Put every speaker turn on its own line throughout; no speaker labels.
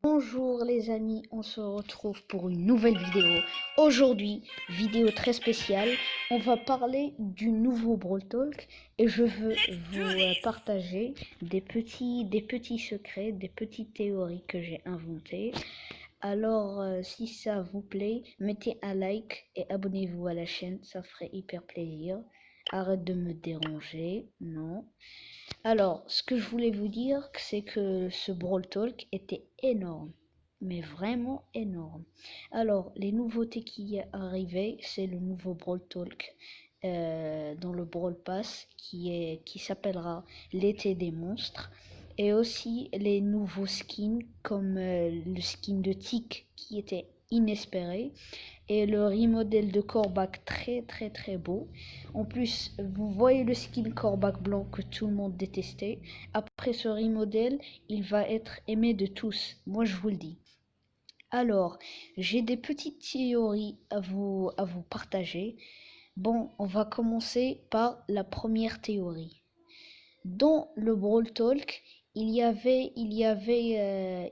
Bonjour les amis, on se retrouve pour une nouvelle vidéo. Aujourd'hui, vidéo très spéciale, on va parler du nouveau Brawl Talk et je veux vous partager des petits secrets, des petites théories que j'ai inventées. Alors, si ça vous plaît, mettez un like et abonnez-vous à la chaîne, ça ferait hyper plaisir. Arrête de me déranger, non. Alors, ce que je voulais vous dire, c'est que ce Brawl Talk était énorme, mais vraiment énorme. Alors, les nouveautés qui arrivaient, c'est le nouveau Brawl Talk dans le Brawl Pass qui s'appellera l'été des monstres. Et aussi les nouveaux skins comme le skin de Tick qui était inespéré et le remodel de Corbac très beau. En plus, vous voyez le skin Corbac blanc que tout le monde détestait. Après ce remodel, il va être aimé de tous. Moi, je vous le dis. Alors, j'ai des petites théories à vous partager. Bon, on va commencer par la première théorie. Dans le Brawl Talk, il y avait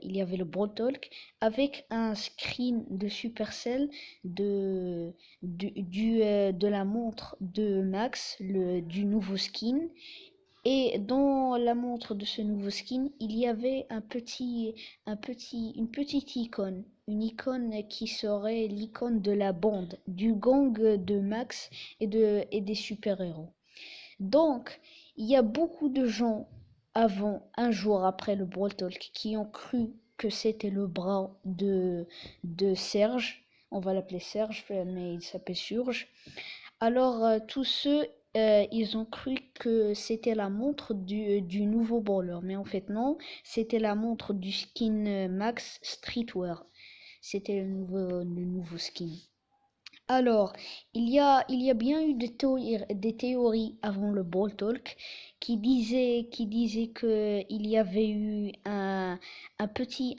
le Brawl Talk avec un screen de Supercell de la montre de Max, du nouveau skin. Et dans la montre de ce nouveau skin, il y avait une petite icône. Une icône qui serait l'icône de la bande, du gang de Max et des super-héros. Donc, il y a beaucoup de gens un jour après le Brawl Talk, qui ont cru que c'était le bras de Serge. On va l'appeler Serge, mais il s'appelle Surge. Alors, tous ceux, ils ont cru que c'était la montre du nouveau brawler. Mais en fait, non, c'était la montre du skin Max Streetwear. C'était le nouveau skin. Alors, il y a bien eu des théories avant le Brawl Talk qui disaient que il y avait eu un petit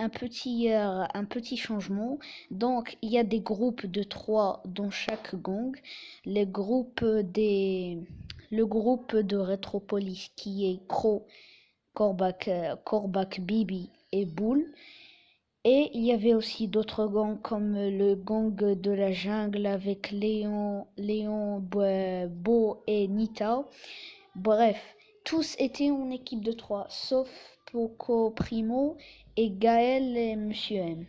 changement. Donc, il y a des groupes de 3 dans chaque gang. Les groupes le groupe de Retropolis qui est Crow, Corbac, Bibi et Bull. Et il y avait aussi d'autres gangs comme le gang de la jungle avec Léon, Beau et Nita. Bref, tous étaient en équipe de 3, sauf Poco Primo et Gaël et Monsieur M.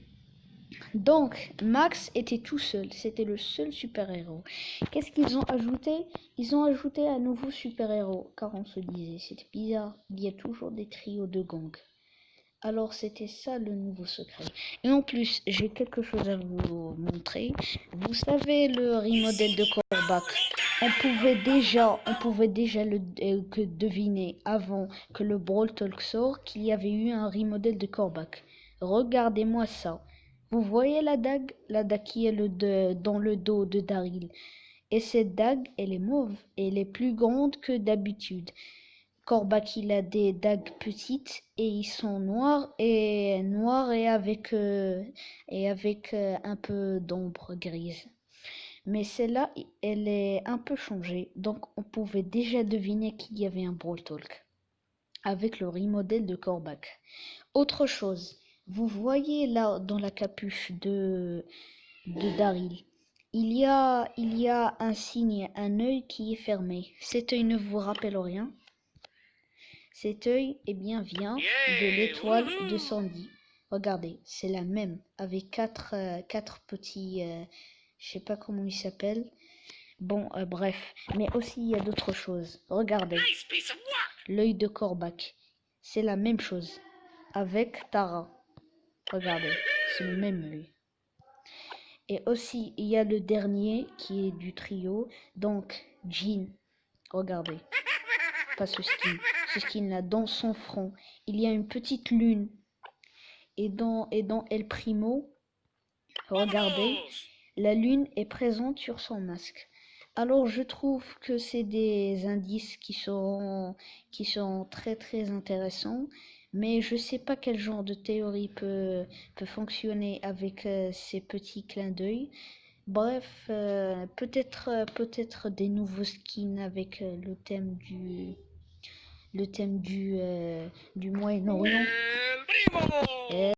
Donc, Max était tout seul, c'était le seul super-héros. Qu'est-ce qu'ils ont ajouté? Ils ont ajouté un nouveau super-héros, car on se disait, c'était bizarre, il y a toujours des trios de gangs. Alors c'était ça le nouveau secret. Et en plus, j'ai quelque chose à vous montrer. Vous savez le remodel de Corbac. On pouvait déjà que deviner avant que le Brawl Talk sort qu'il y avait eu un remodel de Corbac. Regardez-moi ça. Vous voyez la dague qui est dans le dos de Daryl. Et cette dague, elle est mauve. Elle est plus grande que d'habitude. Corbac, il a des dagues petites et ils sont noirs et avec un peu d'ombre grise. Mais celle-là, elle est un peu changée, donc on pouvait déjà deviner qu'il y avait un Brawl Talk avec le remodel de Corbac. Autre chose, vous voyez là dans la capuche de Daryl, il y a un signe, un œil qui est fermé. Cet œil ne vous rappelle rien? Cet œil, eh bien, vient de l'étoile de Sandy. Regardez, c'est la même, avec quatre petits, je sais pas comment ils s'appellent. Bon, bref, mais aussi il y a d'autres choses. Regardez, l'œil de Corbac, c'est la même chose, avec Tara. Regardez, c'est le même œil. Et aussi, il y a le dernier qui est du trio, donc Jean. Regardez. Pas ce skin là, dans son front, il y a une petite lune. Et dans El Primo, regardez, la lune est présente sur son masque. Alors je trouve que c'est des indices qui sont très intéressants, mais je sais pas quel genre de théorie peut fonctionner avec ces petits clins d'œil. Bref, peut-être des nouveaux skins avec le thème du Moyen-Orient.